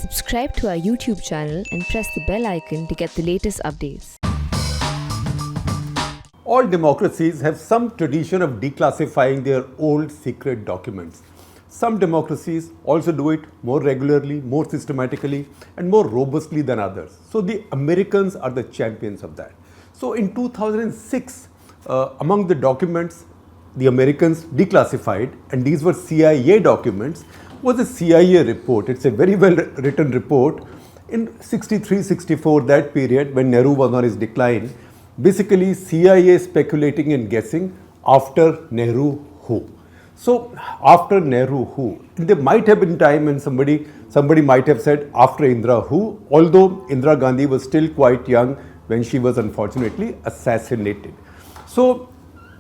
Subscribe to our YouTube channel and press the bell icon to get the latest updates. All democracies have some tradition of declassifying their old secret documents. Some democracies also do it more regularly, more systematically, and more robustly than others. So the Americans are the champions of that. So in 2006, among the documents the Americans declassified, and these were CIA documents, was a CIA report. It's a very well written report in 63-64, that period when Nehru was on his decline. Basically, CIA speculating and guessing after Nehru who. So after Nehru who, there might have been time when somebody might have said after Indira who, although Indira Gandhi was still quite young when she was unfortunately assassinated. So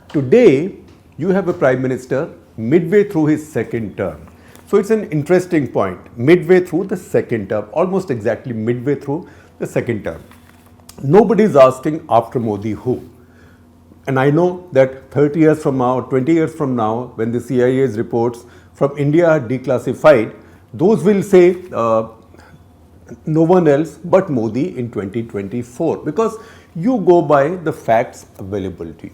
today you have a Prime Minister midway through his second term. So it's an interesting point, midway through the second term, almost exactly midway through the second term. Nobody is asking after Modi who. And I know that 30 years from now, 20 years from now, when the CIA's reports from India are declassified, those will say no one else but Modi in 2024, because you go by the facts available to you.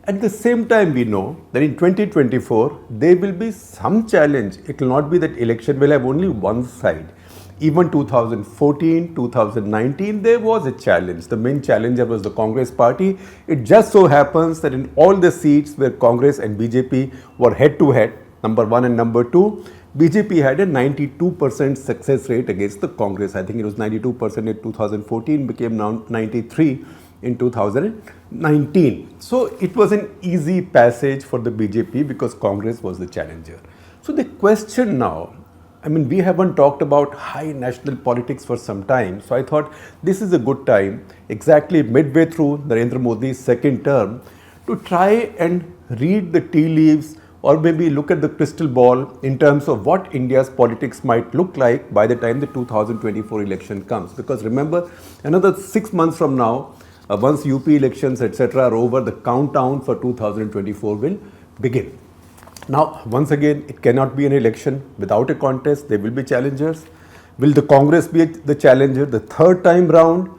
At the same time, we know that in 2024, there will be some challenge. It will not be that election will have only one side. Even 2014, 2019, there was a challenge. The main challenger was the Congress party. It just so happens that in all the seats where Congress and BJP were head to head, number one and number two, BJP had a 92% success rate against the Congress. I think it was 92% in 2014, became now 93 in 2019. So it was an easy passage for the BJP because Congress was the challenger. So the question now, we haven't talked about high national politics for some time. So I thought this is a good time, exactly midway through Narendra Modi's second term, to try and read the tea leaves or maybe look at the crystal ball in terms of what India's politics might look like by the time the 2024 election comes. Because remember, another 6 months from now, once UP elections, etc. are over, the countdown for 2024 will begin. Now, once again, it cannot be an election without a contest. There will be challengers. Will the Congress be the challenger the third time round?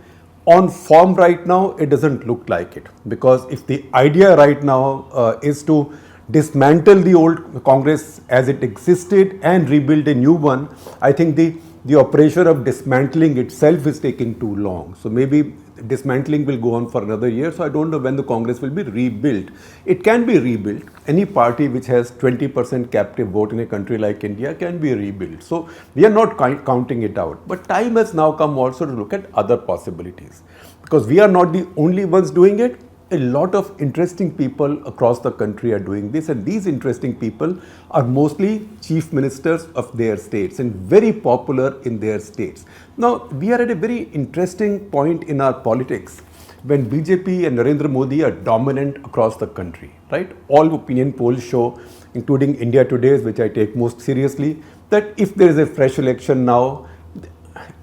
On form right now, it doesn't look like it. Because if the idea right now is to dismantle the old Congress as it existed and rebuild a new one, I think the operation of dismantling itself is taking too long. So maybe dismantling will go on for another year. So I don't know when the Congress will be rebuilt. It can be rebuilt. Any party which has 20% captive vote in a country like India can be rebuilt. So we are not counting it out. But time has now come also to look at other possibilities. Because we are not the only ones doing it. A lot of interesting people across the country are doing this, and these interesting people are mostly chief ministers of their states and very popular in their states. Now, we are at a very interesting point in our politics when BJP and Narendra Modi are dominant across the country, right? All opinion polls show, including India Today's, which I take most seriously, that if there is a fresh election now,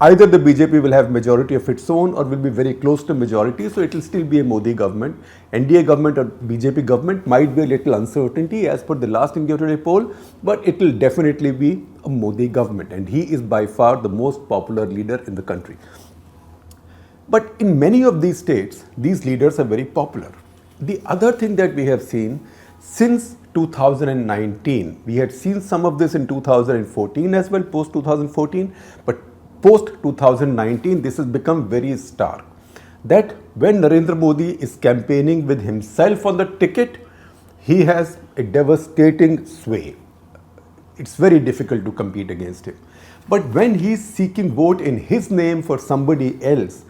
either the BJP will have majority of its own or will be very close to majority, so it will still be a Modi government. NDA government or BJP government might be a little uncertainty as per the last India Today poll, but it will definitely be a Modi government, and he is by far the most popular leader in the country. But in many of these states, these leaders are very popular. The other thing that we have seen since 2019, we had seen some of this in 2014 as well, post 2014, but post 2019, this has become very stark. That when Narendra Modi is campaigning with himself on the ticket, he has a devastating sway. It's very difficult to compete against him. But when he is seeking vote in his name for somebody else,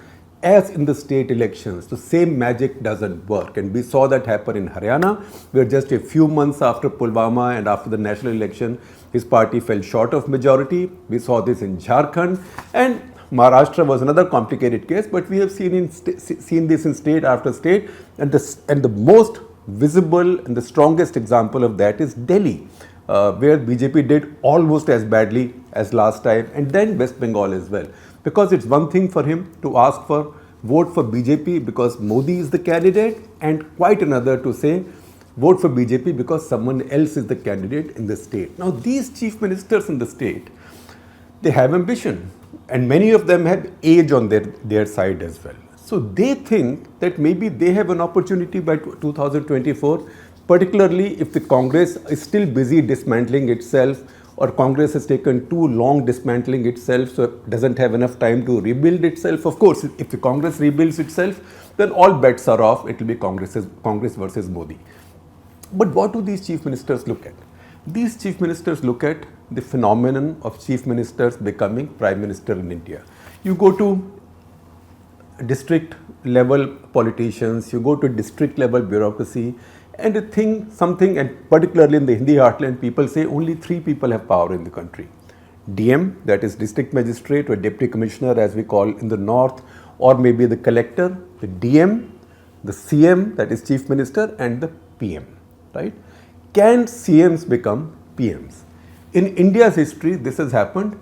as in the state elections, the same magic doesn't work. And we saw that happen in Haryana, where just a few months after Pulwama and after the national election, his party fell short of majority. We saw this in Jharkhand, and Maharashtra was another complicated case, but we have seen this in state after state. And the most visible and the strongest example of that is Delhi, where BJP did almost as badly as last time, and then West Bengal as well. Because it's one thing for him to ask for vote for BJP because Modi is the candidate, and quite another to say vote for BJP because someone else is the candidate in the state. Now these chief ministers in the state, they have ambition. and many of them have age on their side as well. So they think that maybe they have an opportunity by 2024, particularly if the Congress is still busy dismantling itself, or Congress has taken too long dismantling itself, so it doesn't have enough time to rebuild itself. Of course, if the Congress rebuilds itself, then all bets are off. It will be Congress versus Modi. But what do these chief ministers look at? These chief ministers look at the phenomenon of chief ministers becoming prime minister in India. You go to district level politicians, you go to district level bureaucracy, and you think something, and particularly in the Hindi heartland, people say only three people have power in the country. DM, that is district magistrate or deputy commissioner as we call in the north, or maybe the collector, the DM, the CM, that is chief minister, and the PM, right? Can CMs become PMs? In India's history, this has happened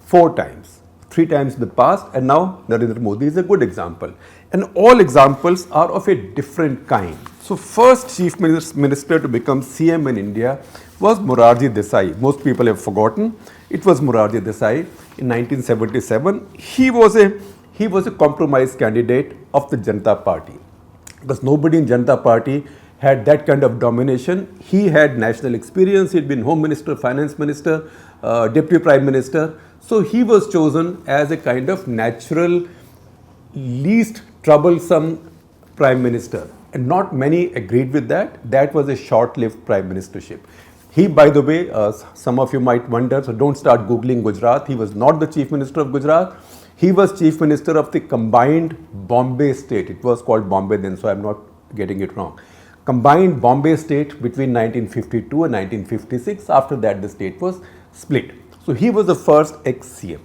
4 times. 3 times in the past, and now Narendra Modi is a good example. And all examples are of a different kind. So first chief minister to become CM in India was Morarji Desai. Most people have forgotten. It was Morarji Desai in 1977. He was a compromise candidate of the Janata Party, because nobody in Janata Party had that kind of domination. He had national experience. He'd been home minister, finance minister, deputy prime minister. So he was chosen as a kind of natural, least troublesome prime minister. And not many agreed with that. That was a short-lived prime ministership. He, by the way, some of you might wonder, so don't start Googling Gujarat. He was not the chief minister of Gujarat. He was chief minister of the combined Bombay state. It was called Bombay then, so I'm not getting it wrong. Combined Bombay state between 1952 and 1956. After that, the state was split. So he was the first ex-CM.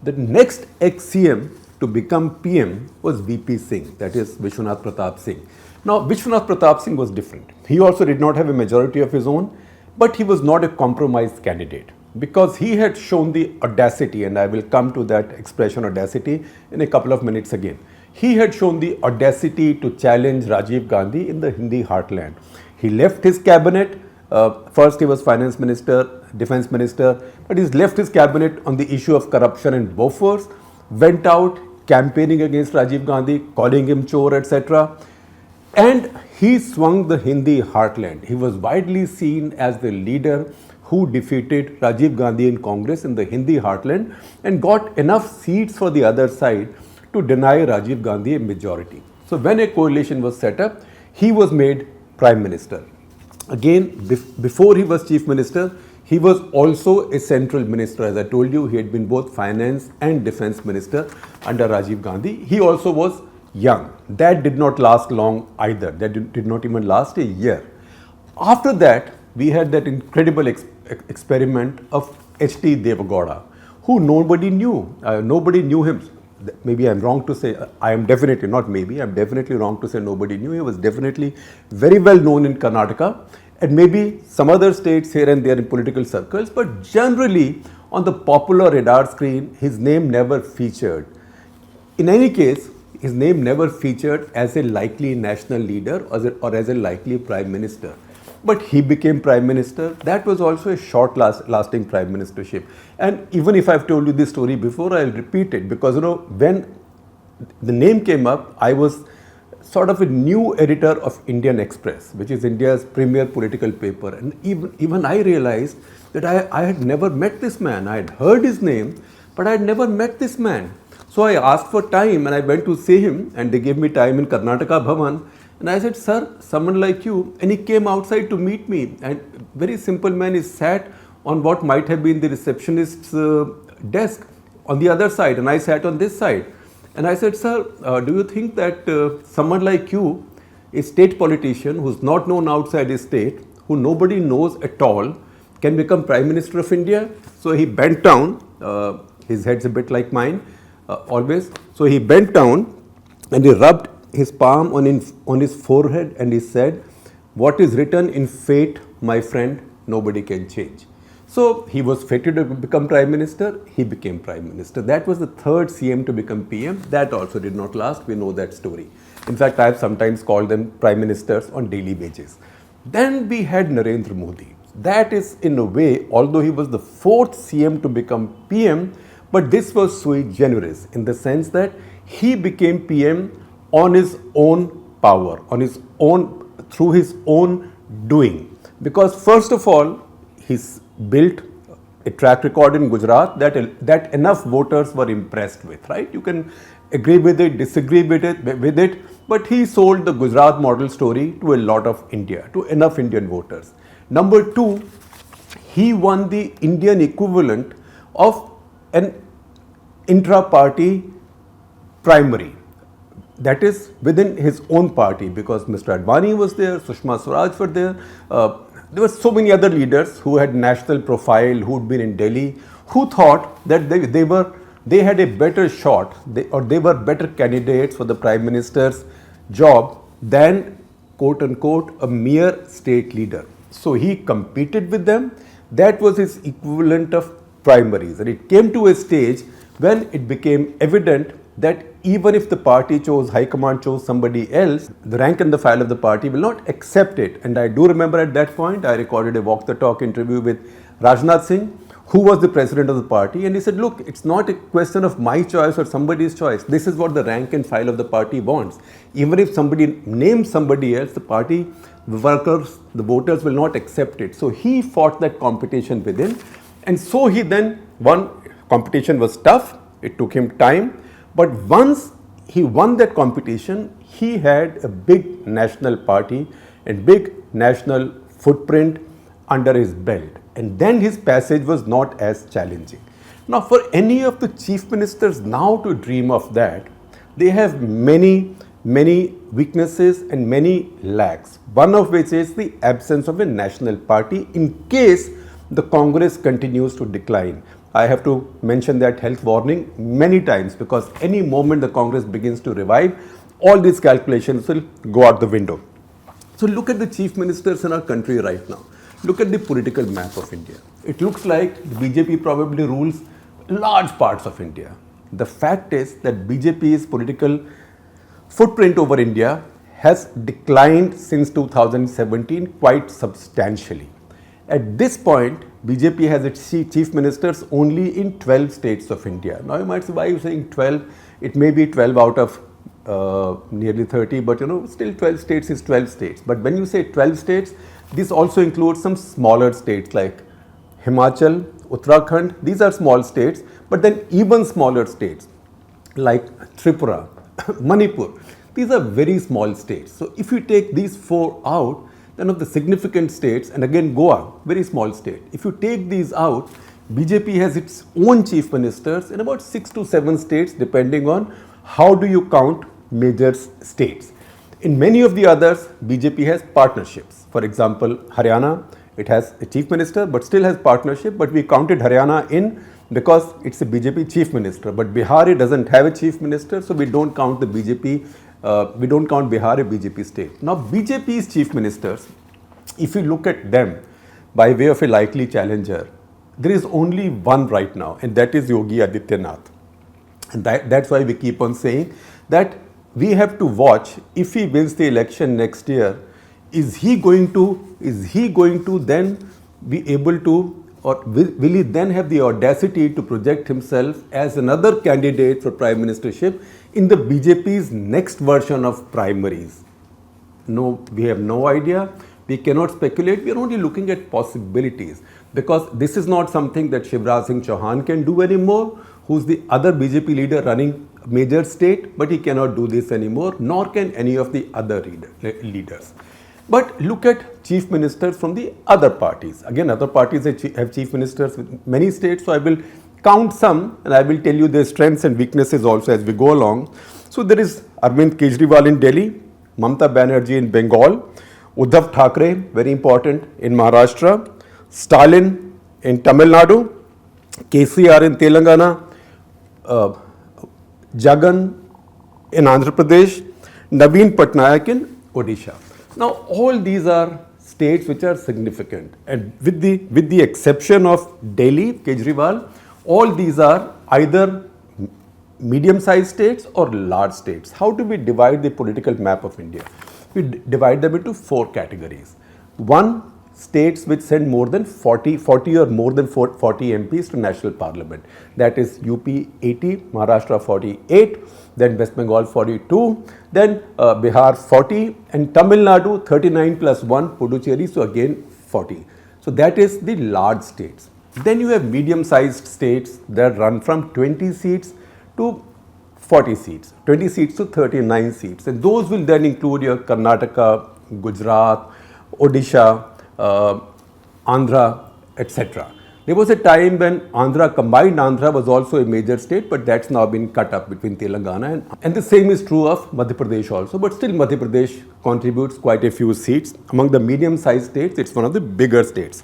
The next ex-CM to become PM was VP Singh, that is Vishwanath Pratap Singh. Now, Vishwanath Pratap Singh was different. He also did not have a majority of his own, but he was not a compromise candidate, because he had shown the audacity, and I will come to that expression audacity in a couple of minutes again. He had shown the audacity to challenge Rajiv Gandhi in the Hindi heartland. He left his cabinet. First he was finance minister, defense minister, but he's left his cabinet on the issue of corruption and Bofors, went out campaigning against Rajiv Gandhi, calling him chor, etc. And he swung the Hindi heartland. He was widely seen as the leader who defeated Rajiv Gandhi in Congress in the Hindi heartland and got enough seats for the other side to deny Rajiv Gandhi a majority. So when a coalition was set up, he was made prime minister. Again, before he was chief minister, he was also a central minister. As I told you, he had been both finance and defense minister under Rajiv Gandhi. He also was young. That did not last long either. That did not even last a year. After that, we had that incredible experiment of H.T. Devagowda, who nobody knew. Nobody knew him. Maybe I'm wrong to say, I'm definitely wrong to say nobody knew. He was definitely very well known in Karnataka and maybe some other states here and there in political circles, but generally on the popular radar screen, his name never featured. In any case, his name never featured as a likely national leader or as a likely prime minister. But he became prime minister. That was also a short lasting prime ministership. And even if I've told you this story before, I'll repeat it, because when the name came up, I was sort of a new editor of Indian Express, which is India's premier political paper. And even I realized that I had never met this man. I had heard his name, but I had never met this man. So I asked for time and I went to see him, and they gave me time in Karnataka Bhavan. And I said, sir, someone like you. And he came outside to meet me. And very simple man, he sat on what might have been the receptionist's desk on the other side. And I sat on this side. And I said, sir, do you think that someone like you, a state politician who's not known outside his state, who nobody knows at all, can become Prime Minister of India? So he bent down. His head's a bit like mine, always. So he bent down and he rubbed his palm on his forehead and he said, what is written in fate, my friend, nobody can change. So he was fated to become Prime Minister, he became Prime Minister. That was the third CM to become PM. That also did not last, we know that story. In fact, I have sometimes called them Prime Ministers on daily basis. Then we had Narendra Modi. That is, in a way, although he was the fourth CM to become PM, But this was sui generis in the sense that he became PM on his own power, on his own, through his own doing. Because first of all, he's built a track record in Gujarat that enough voters were impressed with, right? You can agree with it, disagree with it, but he sold the Gujarat model story to a lot of India, to enough Indian voters. Number two, he won the Indian equivalent of an intra-party primary. That is within his own party, because Mr. Advani was there, Sushma Swaraj were there. There were so many other leaders who had national profile, who'd been in Delhi, who thought that they had a better shot, they were better candidates for the Prime Minister's job than, quote unquote, a mere state leader. So he competed with them. That was his equivalent of primaries. And it came to a stage when it became evident that even if the party chose, High Command chose somebody else, the rank and the file of the party will not accept it. And I do remember at that point, I recorded a walk the talk interview with Rajnath Singh, who was the president of the party, and he said, look, it's not a question of my choice or somebody's choice. This is what the rank and file of the party wants. Even if somebody names somebody else, the party workers, the voters will not accept it. So he fought that competition within, and so he then won. Competition was tough, it took him time, but once he won that competition, he had a big national party and big national footprint under his belt. And then his passage was not as challenging. Now, for any of the chief ministers now to dream of that, they have many weaknesses and many lacks. One of which is the absence of a national party in case the Congress continues to decline. I have to mention that health warning many times, because any moment the Congress begins to revive, all these calculations will go out the window. So look at the chief ministers in our country right now. Look at the political map of India. It looks like the BJP probably rules large parts of India. The fact is that BJP's political footprint over India has declined since 2017 quite substantially. At this point, BJP has its chief ministers only in 12 states of India. Now you might say, why are you saying 12? It may be 12 out of nearly 30, but still 12 states is 12 states. But when you say 12 states, this also includes some smaller states like Himachal, Uttarakhand. These are small states, but then even smaller states like Tripura, Manipur. These are very small states. So if you take these four out, then of the significant states, and again Goa, very small state. If you take these out, BJP has its own chief ministers in about 6 to 7 states, depending on how do you count major states. In many of the others, BJP has partnerships. For example, Haryana, it has a chief minister, but still has partnership, but we counted Haryana in because it's a BJP chief minister. But Bihar, it doesn't have a chief minister, so we don't count the BJP, we don't count Bihar a BJP state. Now, BJP's chief ministers, if you look at them by way of a likely challenger, there is only one right now, and that is Yogi Adityanath. And that's why we keep on saying that we have to watch if he wins the election next year. Is he going to then be able to, or will he then have the audacity to project himself as another candidate for prime ministership in the BJP's next version of primaries? No, we have no idea. We cannot speculate. We are only looking at possibilities, because this is not something that Shivraj Singh Chauhan can do anymore, who's the other BJP leader running a major state, but he cannot do this anymore, nor can any of the other leaders. But look at chief ministers from the other parties. Again, other parties have chief ministers with many states, so I will count some and I will tell you their strengths and weaknesses also as we go along. So there is Arvind Kejriwal in Delhi, Mamata Banerjee in Bengal, Uddhav Thackeray, very important, in Maharashtra, Stalin in Tamil Nadu, KCR in Telangana, Jagan in Andhra Pradesh, Naveen Patnaik in Odisha. Now, all these are states which are significant, and with the exception of Delhi, Kejriwal, all these are either medium-sized states or large states. How do we divide the political map of India? We divide them into 4 categories. One states which send more than 40 or more than 40 MPs to national parliament. That is UP 80, Maharashtra 48, then West Bengal 42, then Bihar 40, and Tamil Nadu 39 plus 1, Puducherry, so again 40. So that is the large states. Then you have medium-sized states that run from 20 seats to 40 seats, 20 seats to 39 seats, and those will then include your Karnataka, Gujarat, Odisha, Andhra, etc. There was a time when combined Andhra was also a major state, but that's now been cut up between Telangana and the same is true of Madhya Pradesh also, but still Madhya Pradesh contributes quite a few seats. Among the medium-sized states, it's one of the bigger states.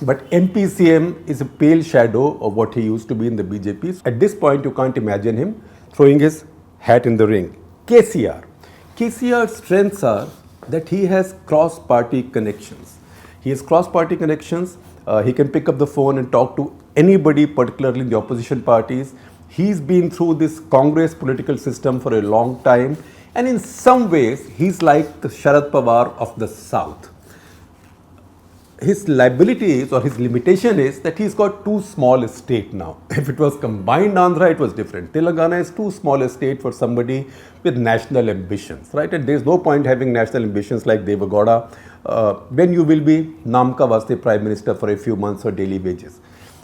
But MPCM is a pale shadow of what he used to be in the BJP. At this point, you can't imagine him throwing his hat in the ring. KCR's strengths are that he has cross-party connections. He has cross-party connections. He can pick up the phone and talk to anybody, particularly in the opposition parties. He's been through this Congress political system for a long time. And in some ways, he's like the Sharad Pawar of the South. His liability is, or his limitation is, that he's got too small a state now. If it was combined Andhra, it was different. Telangana is too small a state for somebody with national ambitions, right? And there's no point having national ambitions like Deve Gowda when you will be Namka Vaste Prime Minister for a few months or daily wages.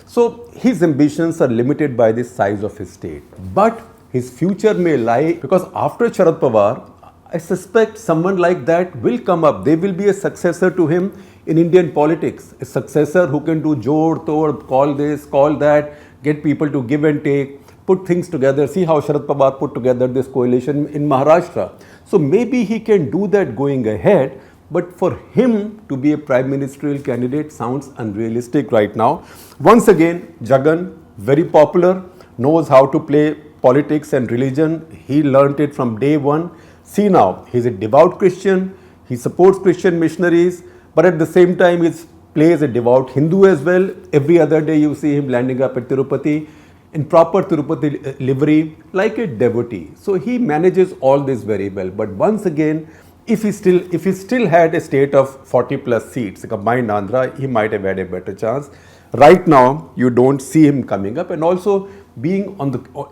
So his ambitions are limited by the size of his state. But his future may lie, because after Sharad Pawar, I suspect someone like that will come up. There will be a successor to him in Indian politics, a successor who can do jod, tod, call this, call that, get people to give and take, put things together. See how Sharad Pawar put together this coalition in Maharashtra. So maybe he can do that going ahead, but for him to be a prime ministerial candidate sounds unrealistic right now. Once again, Jagan, very popular, knows how to play politics and religion. He learnt it from day one. See now, he's a devout Christian, he supports Christian missionaries, but at the same time he plays a devout Hindu as well. Every other day you see him landing up at Tirupati in proper Tirupati livery like a devotee. So he manages all this very well. But once again, if he still had a state of 40 plus seats, a combined Andhra, he might have had a better chance. Right now, you don't see him coming up, and also being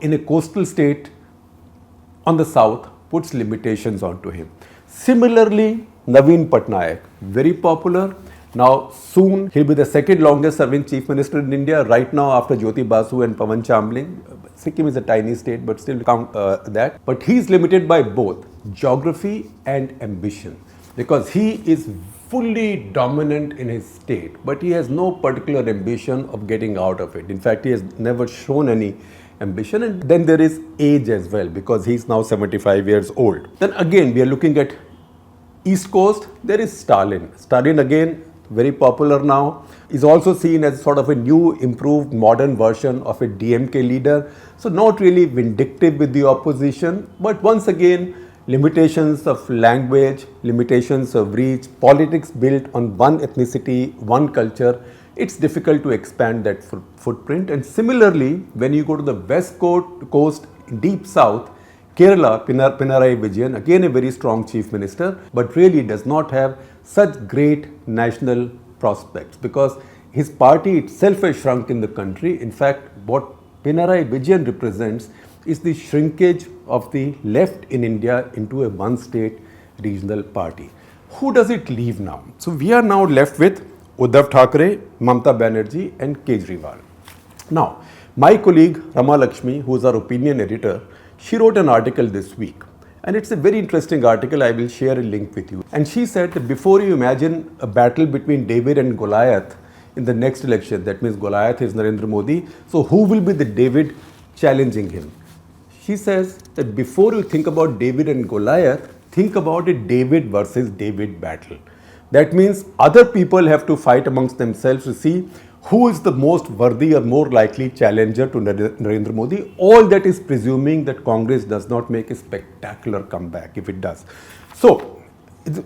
in a coastal state on the south puts limitations onto him. Similarly, Naveen Patnaik, very popular. Now soon he'll be the second longest serving chief minister in India, right now after Jyoti Basu and Pawan Chambling. Sikkim is a tiny state, but still count that. But he's limited by both geography and ambition, because he is fully dominant in his state, but he has no particular ambition of getting out of it. In fact, he has never shown any ambition. And then there is age as well, because he's now 75 years old. Then again, we are looking at East Coast. There is Stalin. Stalin again, very popular now, is also seen as sort of a new, improved, modern version of a DMK leader. So not really vindictive with the opposition, but once again, limitations of language, limitations of reach, politics built on one ethnicity, one culture. It's difficult to expand that footprint. And similarly, when you go to the west coast, deep south, Kerala, Pinarayi Vijayan, again a very strong chief minister, but really does not have such great national prospects, because his party itself has shrunk in the country. In fact, what Pinarayi Vijayan represents is the shrinkage of the left in India into a one-state regional party. Who does it leave now? So we are now left with Uddhav Thackeray, Mamata Banerjee and Kejriwal. Now, my colleague Rama Lakshmi, who is our opinion editor, she wrote an article this week. And it's a very interesting article. I will share a link with you. And she said that before you imagine a battle between David and Goliath in the next election, that means Goliath is Narendra Modi, so who will be the David challenging him? She says that before you think about David and Goliath, think about a David versus David battle. That means other people have to fight amongst themselves to see who is the most worthy or more likely challenger to Narendra Modi. All that is presuming that Congress does not make a spectacular comeback. If it does. So,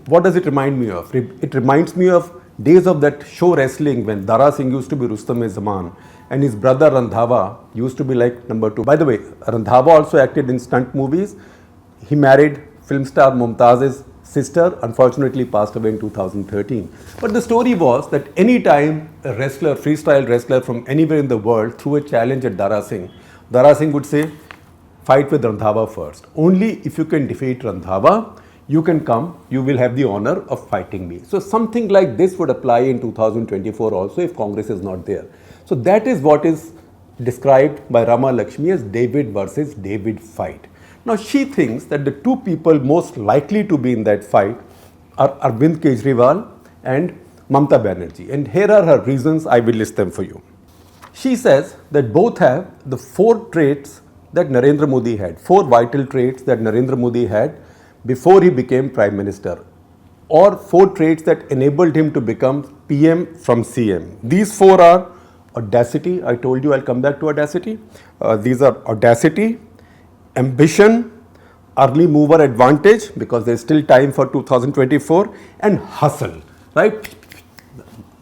what does it remind me of? It reminds me of days of that show wrestling when Dara Singh used to be Rustam-e-Zaman and his brother Randhawa used to be like number 2. By the way, Randhawa also acted in stunt movies. He married film star Mumtaz's sister unfortunately passed away in 2013. But the story was that any time a wrestler, freestyle wrestler from anywhere in the world threw a challenge at Dara Singh would say, fight with Randhawa first. Only if you can defeat Randhawa, you can come, you will have the honor of fighting me. So something like this would apply in 2024 also if Congress is not there. So that is what is described by Rama Lakshmi as David versus David fight. Now she thinks that the two people most likely to be in that fight are Arvind Kejriwal and Mamta Banerjee. And here are her reasons, I will list them for you. She says that both have the four traits that Narendra Modi had, four vital traits that Narendra Modi had before he became Prime Minister, or four traits that enabled him to become PM from CM. These four are audacity, I told you I'll come back to audacity. These are audacity, ambition, early mover advantage because there's still time for 2024, and hustle, right?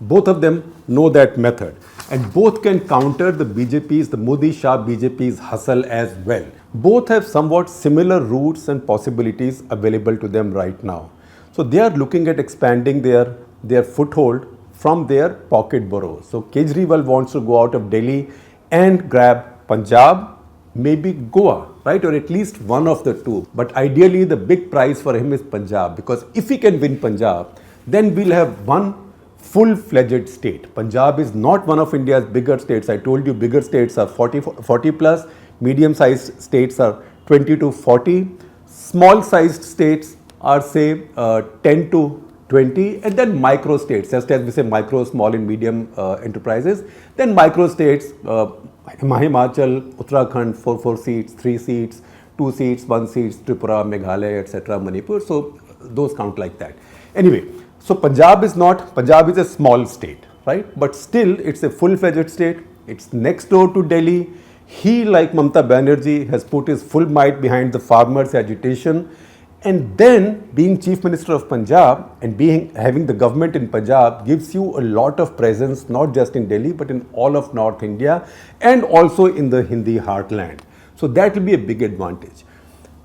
Both of them know that method, and both can counter the BJP's, the Modi Shah BJP's hustle as well. Both have somewhat similar routes and possibilities available to them right now. So they are looking at expanding their foothold from their pocket boroughs. So Kejriwal wants to go out of Delhi and grab Punjab, maybe Goa, right, or at least one of the two. But ideally the big prize for him is Punjab, because if he can win Punjab, then we'll have one full-fledged state. Punjab is not one of India's bigger states. I told you bigger states are 40 plus, medium-sized states are 20 to 40, small-sized states are say 10 to 20, and then micro states, just as we say micro, small and medium enterprises, then micro states, Himachal, Uttarakhand, 4 seats, 3 seats, 2 seats, 1 seats, Tripura, Meghalaya, etc., Manipur, so those count like that. Anyway, so Punjab is a small state, right? But still it's a full-fledged state, it's next door to Delhi. He, like Mamta Banerjee, has put his full might behind the farmers' agitation. And then being Chief Minister of Punjab and having the government in Punjab gives you a lot of presence, not just in Delhi, but in all of North India and also in the Hindi heartland. So that will be a big advantage.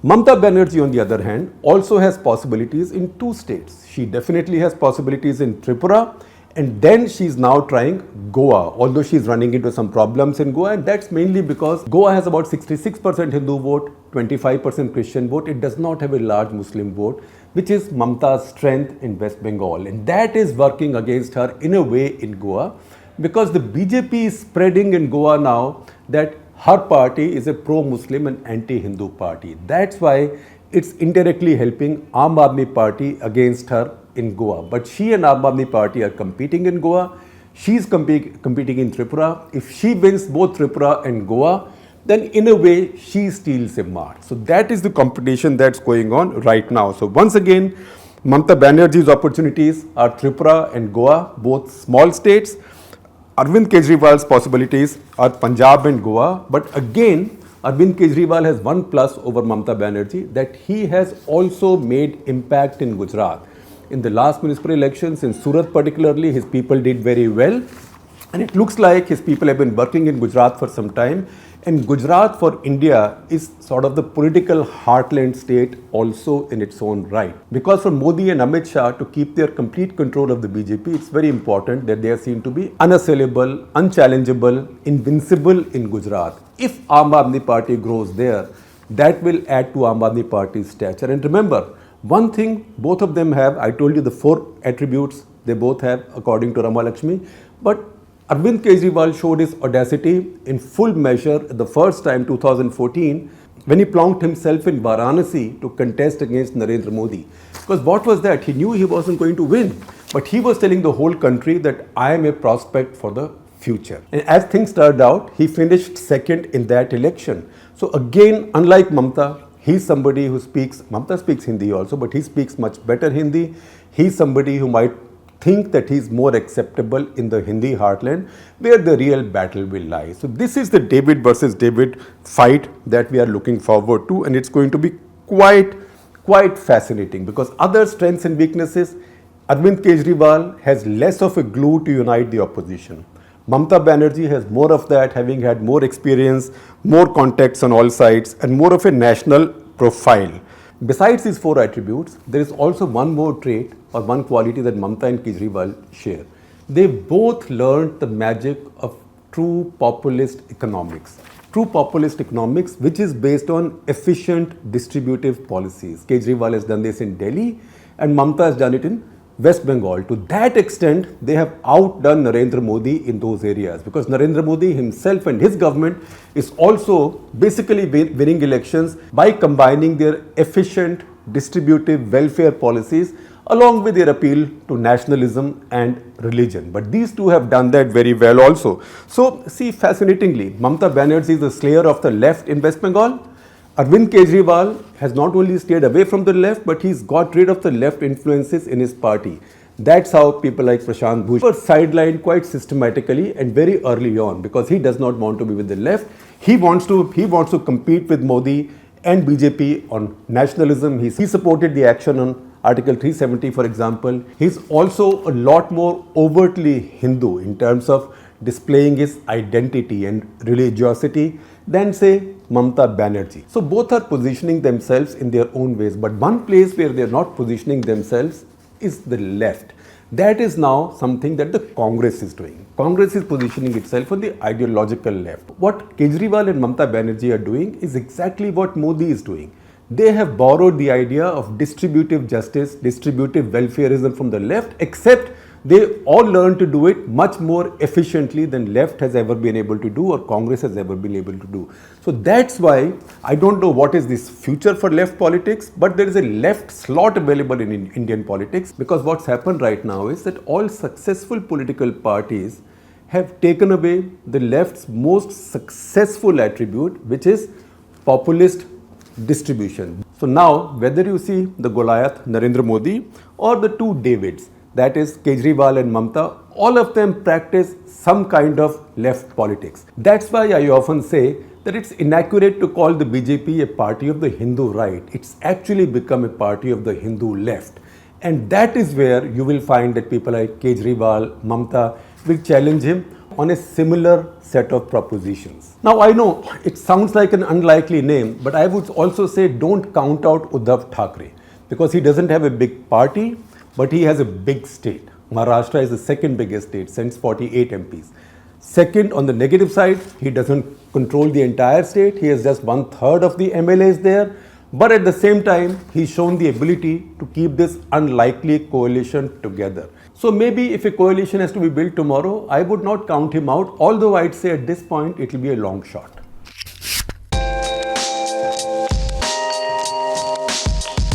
Mamta Banerjee, on the other hand, also has possibilities in 2 states. She definitely has possibilities in Tripura, and then she's now trying Goa, although she's running into some problems in Goa, and that's mainly because Goa has about 66% Hindu vote, 25% Christian vote. It does not have a large Muslim vote, which is Mamta's strength in West Bengal, and that is working against her in a way in Goa, because the BJP is spreading in Goa now that her party is a pro-Muslim and anti-Hindu party. That's why it's indirectly helping Aam Aadmi Party against her in Goa. But she and Aam Aadmi Party are competing in Goa. She's competing in Tripura. If she wins both Tripura and Goa, then in a way she steals a mark. So that is the competition that's going on right now. So once again, Mamta Banerjee's opportunities are Tripura and Goa, both small states. Arvind Kejriwal's possibilities are Punjab and Goa. But again, Arvind Kejriwal has one plus over Mamta Banerjee, that he has also made impact in Gujarat. In the last municipal elections, in Surat particularly, his people did very well. And it looks like his people have been working in Gujarat for some time. And Gujarat for India is sort of the political heartland state also in its own right. Because for Modi and Amit Shah to keep their complete control of the BJP, it's very important that they are seen to be unassailable, unchallengeable, invincible in Gujarat. If Aam Aadmi Party grows there, that will add to Aam Aadmi Party's stature. And remember, one thing both of them have, I told you the 4 attributes they both have according to Rama Lakshmi, but Arvind Kejriwal showed his audacity in full measure the first time, 2014, when he plonked himself in Varanasi to contest against Narendra Modi. Because what was that? He knew he wasn't going to win, but he was telling the whole country that I am a prospect for the future. And as things turned out, he finished second in that election. So again, unlike Mamta, he's somebody who Mamta speaks Hindi also, but he speaks much better Hindi. He's somebody who might think that he's more acceptable in the Hindi heartland, where the real battle will lie. So this is the David versus David fight that we are looking forward to, and it's going to be quite fascinating, because other strengths and weaknesses, Arvind Kejriwal has less of a glue to unite the opposition. Mamta Banerjee has more of that, having had more experience, more contacts on all sides, and more of a national profile. Besides these four attributes, there is also one more trait or one quality that Mamta and Kejriwal share. They both learned the magic of true populist economics. True populist economics, which is based on efficient distributive policies. Kejriwal has done this in Delhi and Mamta has done it in West Bengal. To that extent, they have outdone Narendra Modi in those areas, because Narendra Modi himself and his government is also basically winning elections by combining their efficient distributive welfare policies along with their appeal to nationalism and religion. But these two have done that very well also. So see, fascinatingly, Mamata Banerjee is the slayer of the left in West Bengal. Arvind Kejriwal has not only stayed away from the left, but he's got rid of the left influences in his party. That's how people like Prashant Bhushan were sidelined quite systematically and very early on, because he does not want to be with the left. He wants to compete with Modi and BJP on nationalism. He supported the action on Article 370, for example. He's also a lot more overtly Hindu in terms of displaying his identity and religiosity than, say, Mamata Banerjee. So both are positioning themselves in their own ways. But one place where they're not positioning themselves is the left. That is now something that the Congress is doing. Congress is positioning itself on the ideological left. What Kejriwal and Mamata Banerjee are doing is exactly what Modi is doing. They have borrowed the idea of distributive justice, distributive welfareism from the left, except they all learned to do it much more efficiently than left has ever been able to do or Congress has ever been able to do. So that's why I don't know what is this future for left politics, but there is a left slot available in Indian politics, because what's happened right now is that all successful political parties have taken away the left's most successful attribute, which is populist distribution. So now, whether you see the Goliath, Narendra Modi, or the two Davids, that is Kejriwal and Mamata, all of them practice some kind of left politics. That's why I often say that it's inaccurate to call the BJP a party of the Hindu right. It's actually become a party of the Hindu left. And that is where you will find that people like Kejriwal, Mamata will challenge him on a similar set of propositions. Now I know it sounds like an unlikely name, but I would also say don't count out Uddhav Thackeray, because he doesn't have a big party, but he has a big state. Maharashtra is the second biggest state, sends 48 MPs. Second, on the negative side, he doesn't control the entire state. He has just 1/3 of the MLAs there. But at the same time, he's shown the ability to keep this unlikely coalition together. So maybe if a coalition has to be built tomorrow, I would not count him out, although I'd say at this point, it will be a long shot.